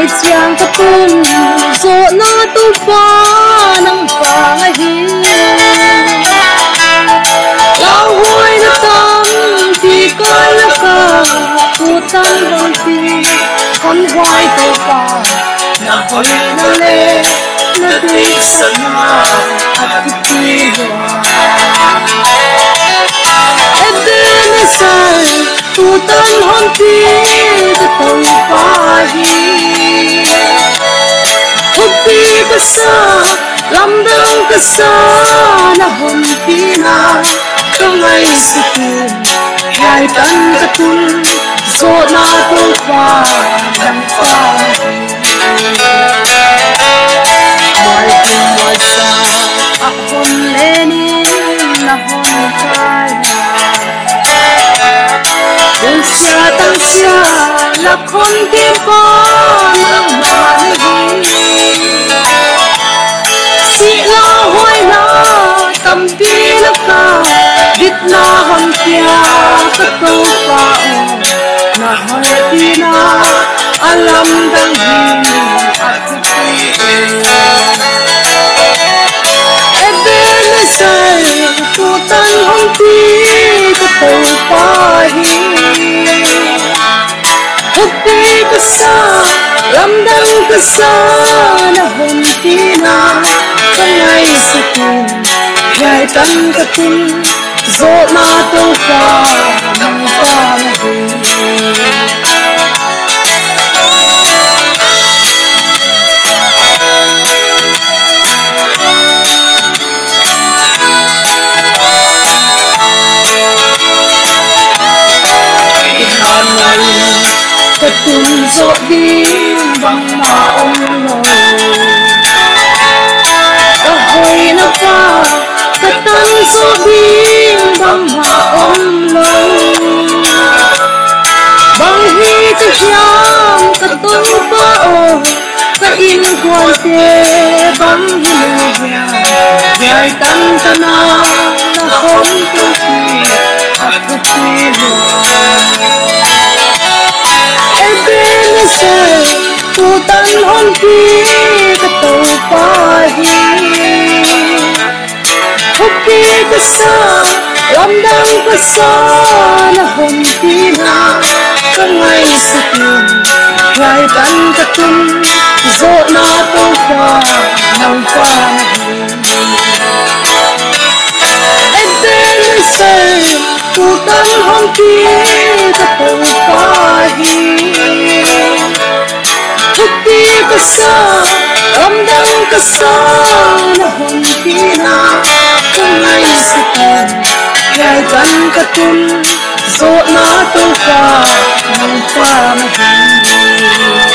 ai chiang ka pun zo na tu pa nang pa hi lao hoi na tam ti ka la ka tu tan hon ti con hoài to pa na hoi na le na ti sana at ti ho ebene sai tu tan hon ti to pa hi hobi basa lam dang ka sa na hon ti na trong ai su tu hai tan ka tul zo na to pa dang pa mai kum mai sa ak hon leni na hon kai Hãy subscribe cho kênh Ghiền Mì Gõ để không bỏ lam dang ka sa na hon ti na kan ai sa tu gai tan ka tin zo na to pa nang pa na hi tum zo đi bằng mà ông lồi ta hồi nó pa ta tan zo đi bằng mà ông lồi bằng hi ta hiam ta tung pa o ta in quan te bằng hi ya gai tan ta na không tu ki at ti lo tu tan hon ti ka to pa hi hobi ka sa lam dang ka sa na hon ti na ka ngai sa tu gai tan ka tum zo na to pa nang pa na hi eden say tu tan hon ti ka to pa hi hobi ka sa lam dang ka sa na hon ti na ka ngai sa tu gai tan ka tum zo na to pa nang pa na hi